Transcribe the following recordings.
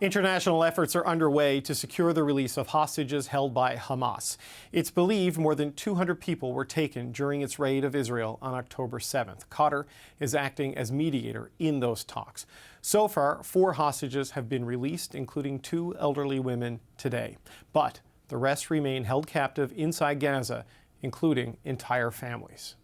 International efforts are underway to secure the release of hostages held by Hamas. It's believed more than 200 people were taken during its raid of Israel on October 7th. Qatar is acting as mediator in those talks. So far, 4 hostages have been released, including 2 elderly women today. But the rest remain held captive inside Gaza, including entire families.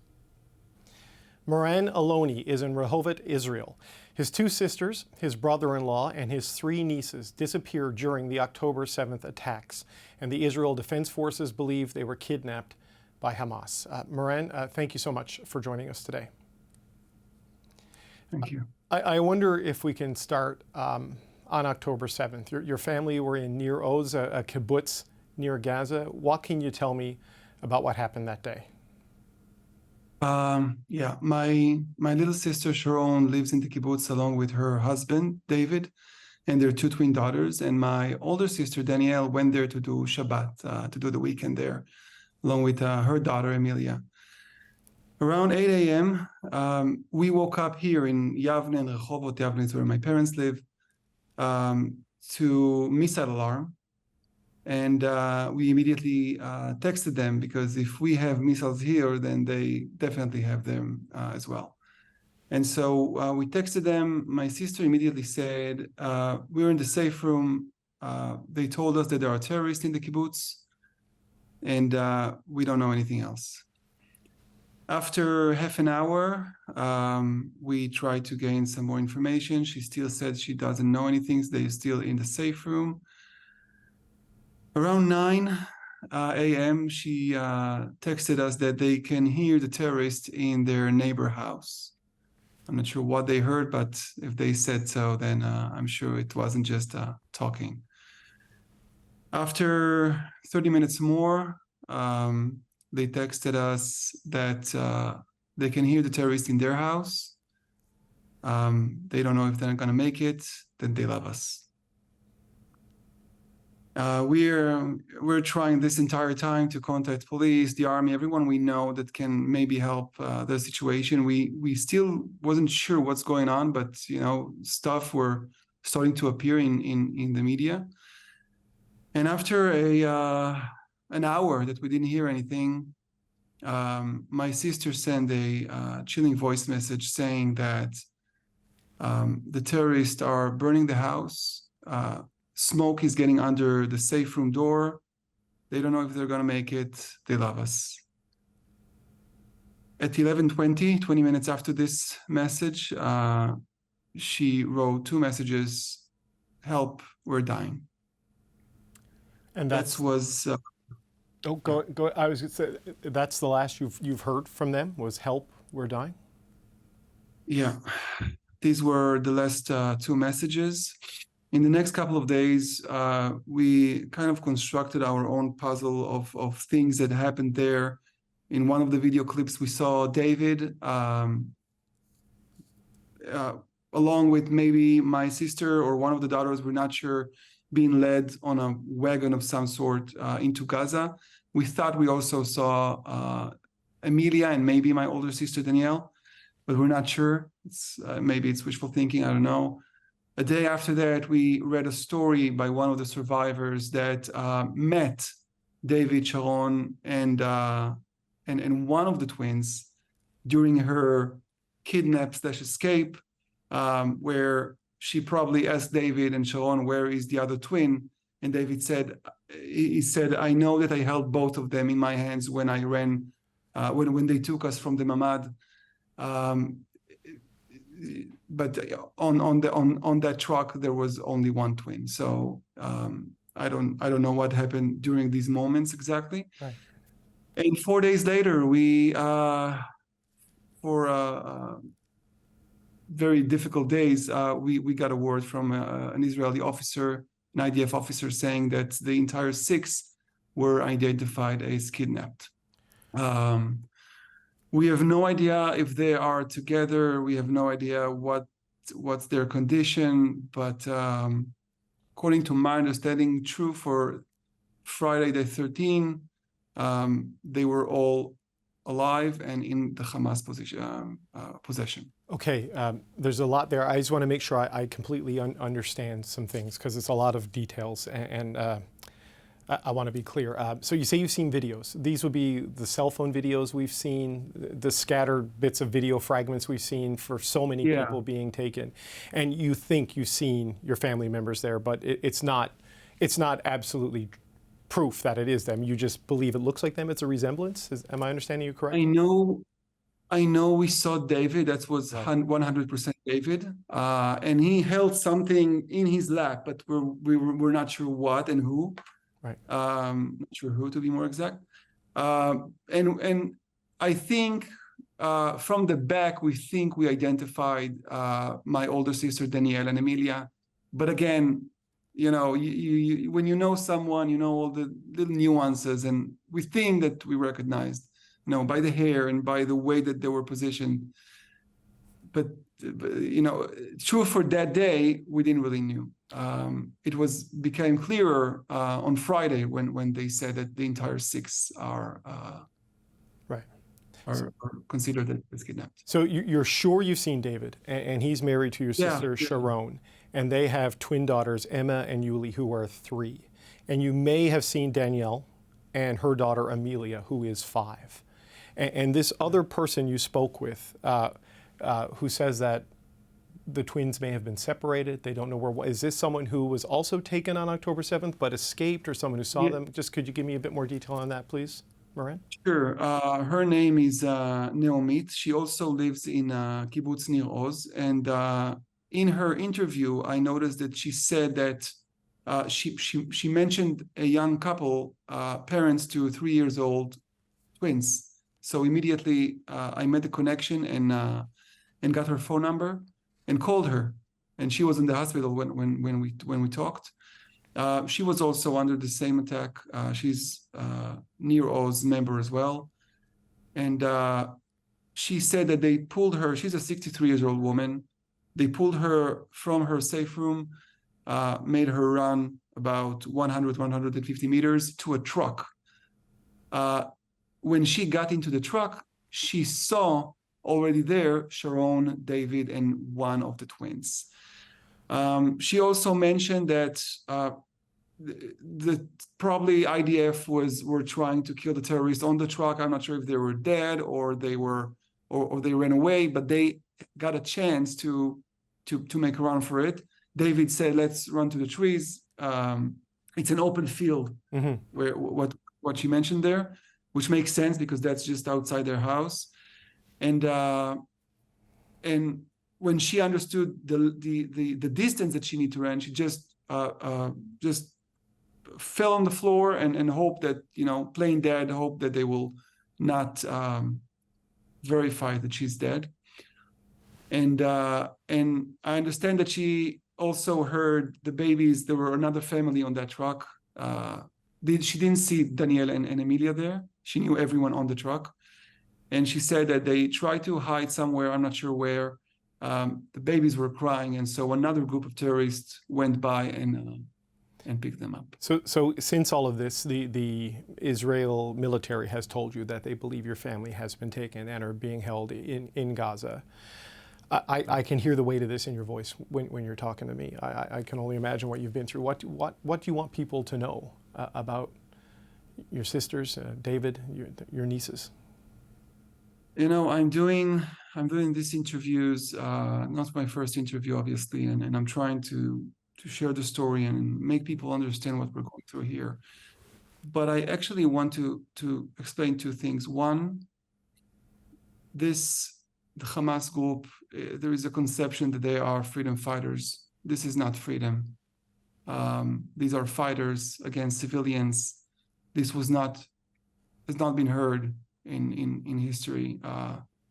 Moran Alony is in Rehovot, Israel. His 2 sisters, his brother-in-law, and his 3 nieces disappeared during the October 7th attacks, and the Israel Defense Forces believe they were kidnapped by Hamas. Moran, thank you so much for joining us today. Thank you. I wonder if we can start on October 7th. Your family were in Nir Oz, a kibbutz near Gaza. What can you tell me about what happened that day? Yeah, my little sister Sharon lives in the kibbutz along with her husband David and their 2 twin daughters. And my older sister Danielle went there to do Shabbat, to do the weekend there, along with her daughter Emilia. Around 8 a.m., we woke up here in Yavne and Rehovot. Yavne is where my parents live, to missile alarm. And we immediately texted them, because if we have missiles here, then they definitely have them as well. And so we texted them. My sister immediately said, we're in the safe room. They told us that there are terrorists in the kibbutz, and we don't know anything else. After half an hour, we tried to gain some more information. She still said she doesn't know anything. They're still in the safe room. Around 9 a.m., she texted us that they can hear the terrorists in their neighbor house. I'm not sure what they heard, but if they said so, then I'm sure it wasn't just talking. After 30 minutes more, they texted us that they can hear the terrorists in their house. They don't know if they're going to make it, then they love us. We're trying this entire time to contact police, the army, everyone we know that can maybe help the situation. We still wasn't sure what's going on, but stuff were starting to appear in the media. And after an hour that we didn't hear anything, my sister sent a chilling voice message saying that the terrorists are burning the house. Smoke is getting under the safe room door. They don't know if they're going to make it. They love us. At 11:20, 20 minutes after this message, she wrote 2 messages. Help, we're dying. And that was. Go. I was going to say, that's the last you've heard from them, was help, we're dying? Yeah. These were the last 2 messages. In the next couple of days, we kind of constructed our own puzzle of things that happened there. In one of the video clips, we saw David, along with maybe my sister or one of the daughters, we're not sure, being led on a wagon of some sort into Gaza. We thought we also saw Emilia and maybe my older sister Danielle, but we're not sure. Maybe it's wishful thinking, I don't know. A day after that, we read a story by one of the survivors that met David, Sharon, and one of the twins during her kidnap/escape, where she probably asked David and Sharon, "Where is the other twin?" And David said, "I know that I held both of them in my hands when I ran, when they took us from the Mamad." But on that truck there was only one twin. So I don't know what happened during these moments exactly. Right. And 4 days later, we for very difficult days, we got a word from an Israeli officer, an IDF officer, saying that the entire 6 were identified as kidnapped. We have no idea if they are together. We have no idea what's their condition. But according to my understanding, true for Friday the 13th, they were all alive and in the Hamas possession. Okay, there's a lot there. I just want to make sure I completely understand some things because it's a lot of details, and I want to be clear. So you say you've seen videos. These would be the cell phone videos we've seen, the scattered bits of video fragments we've seen for so many people being taken, and you think you've seen your family members there, but it's not absolutely proof that it is them. You just believe it looks like them. It's a resemblance. Am I understanding you correctly? I know we saw David. That was 100% David, and he held something in his lap, but we're not sure what and who. Right. Not sure who, to be more exact. And I think from the back, we think we identified my older sister Danielle and Emilia. But again, you when you know someone, you know all the little nuances, and we think that we recognized, by the hair and by the way that they were positioned. But true for that day, we didn't really knew. It became clearer on Friday when they said that the entire 6 are considered as kidnapped. So you're sure you've seen David, and he's married to your sister Sharon, and they have twin daughters Emma and Yuli, who are 3, and you may have seen Danielle and her daughter Amelia, who is 5, and this other person you spoke with, who says that the twins may have been separated. They don't know where. Is this someone who was also taken on October 7th but escaped, or someone who saw them? Just could you give me a bit more detail on that, please, Moran? Sure. Her name is Naomit. She also lives in Kibbutz Nir Oz. And in her interview, I noticed that she said that she mentioned a young couple, parents to 3 years old twins. So immediately I made the connection and got her phone number and called her. And she was in the hospital when we talked. She was also under the same attack. She's Nir Oz member as well. And she said that they pulled her. She's a 63-year-old woman. They pulled her from her safe room, made her run about 150 meters to a truck. When she got into the truck, she saw already there Sharon, David, and one of the twins. She also mentioned that the probably IDF were trying to kill the terrorists on the truck. I'm not sure if they were dead or they ran away, but they got a chance to make a run for it. David said, "Let's run to the trees." It's an open field, where what she mentioned there, which makes sense because that's just outside their house. And when she understood the distance that she needed to run, she just fell on the floor and hoped that, playing dead, hope that they will not verify that she's dead. And I understand that she also heard the babies. There were another family on that truck. She didn't see Danielle and Emilia there. She knew everyone on the truck. And she said that they tried to hide somewhere, I'm not sure where. The babies were crying, and so another group of terrorists went by and picked them up. So since all of this, the Israel military has told you that they believe your family has been taken and are being held in Gaza. I can hear the weight of this in your voice when you're talking to me. I can only imagine what you've been through. What do you want people to know about your sisters, David, your nieces? I'm doing these interviews, not my first interview, obviously, and I'm trying to share the story and make people understand what we're going through here. But I actually want to explain 2 things. One, the Hamas group, there is a conception that they are freedom fighters. This is not freedom. These are fighters against civilians. This has not been heard in history.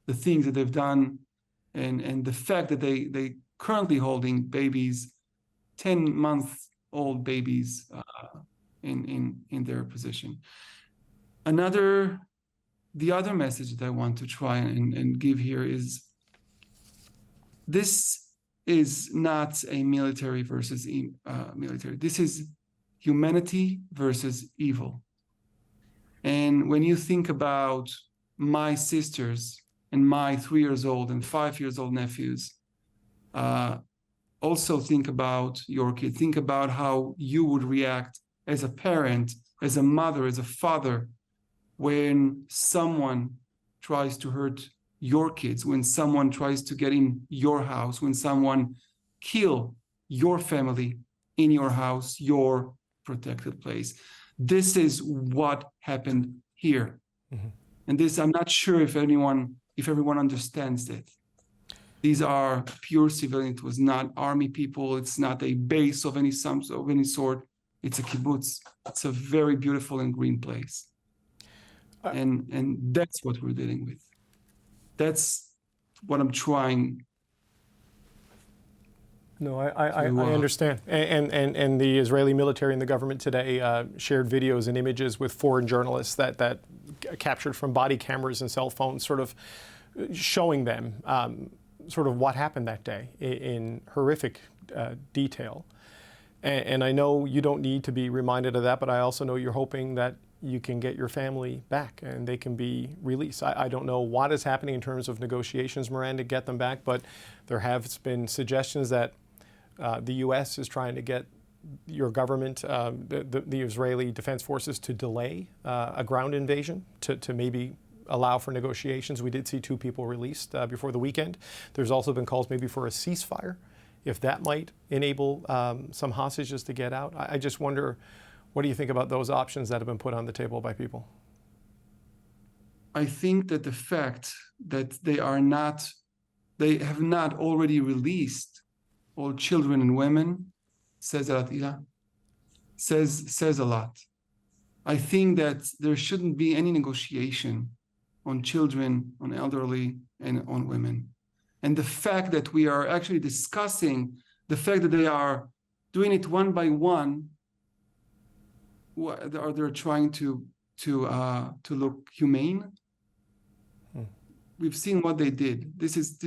The things that they've done, and the fact that they currently holding babies, 10-month-old babies, in their position. The other message that I want to try and give here is, this is not a military versus military. This is humanity versus evil. And when you think about my sisters and my 3 years old and 5 years old nephews, also think about your kid. Think about how you would react as a parent, as a mother, as a father, when someone tries to hurt your kids, when someone tries to get in your house, when someone kill your family in your house, your protected place. This is what happened here. Mm-hmm. And this, I'm not sure if everyone understands it. These are pure civilians. It was not army people. It's not a base of any sort. It's a kibbutz. It's a very beautiful and green place. And that's what we're dealing with. That's what I'm trying. No, I understand. And the Israeli military and the government today shared videos and images with foreign journalists that captured from body cameras and cell phones, sort of showing them sort of what happened that day in horrific detail. And I know you don't need to be reminded of that, but I also know you're hoping that you can get your family back and they can be released. I don't know what is happening in terms of negotiations, Moran, to get them back, but there have been suggestions that the U.S. is trying to get your government, the Israeli Defense Forces, to delay a ground invasion to maybe allow for negotiations. We did see 2 people released before the weekend. There's also been calls maybe for a ceasefire, if that might enable some hostages to get out. I just wonder, what do you think about those options that have been put on the table by people? I think that the fact that they have not already released all children and women says a lot. Says a lot. I think that there shouldn't be any negotiation on children, on elderly, and on women. And the fact that we are actually discussing the fact that they are doing it one by one, are they trying to look humane? We've seen what they did. This is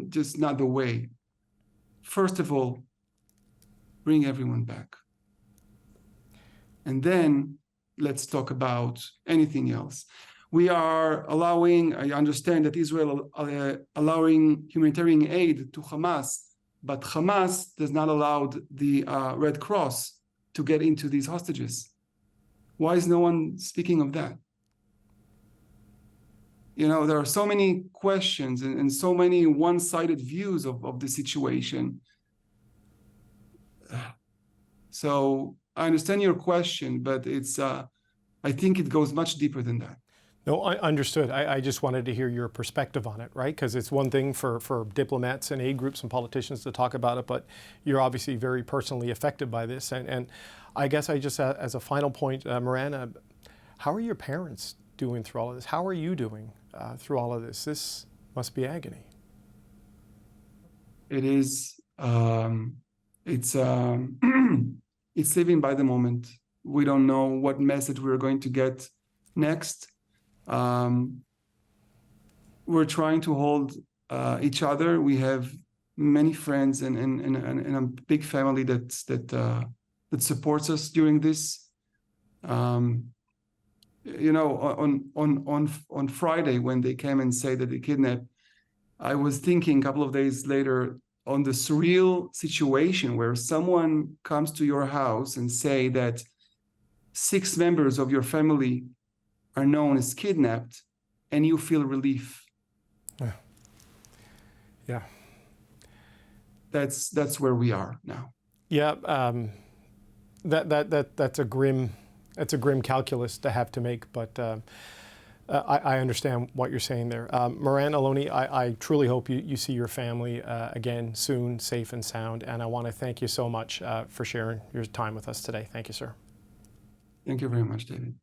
just not the way. First of all, bring everyone back. And then let's talk about anything else. We are allowing, I understand that Israel allowing humanitarian aid to Hamas, but Hamas does not allow the Red Cross to get into these hostages. Why is no one speaking of that? You know, there are so many questions and so many one-sided views of the situation. So I understand your question, but it's I think it goes much deeper than that. No, I understood. I just wanted to hear your perspective on it, right? Because it's one thing for diplomats and aid groups and politicians to talk about it, but you're obviously very personally affected by this. And I guess I just, as a final point, Moran, how are your parents doing through all of this? How are you doing through all of this? This must be agony. It is. It's living by the moment. We don't know what message we're going to get next. We're trying to hold each other. We have many friends and a big family that supports us during this. You know, on Friday when they came and say that they kidnapped, I was thinking a couple of days later on the surreal situation where someone comes to your house and say that 6 members of your family are known as kidnapped, and you feel relief. Yeah. That's where we are now. Yeah. That's a grim calculus to have to make, but I understand what you're saying there. Moran Alony, I truly hope you see your family again soon, safe and sound, and I want to thank you so much for sharing your time with us today. Thank you, sir. Thank you very much, David.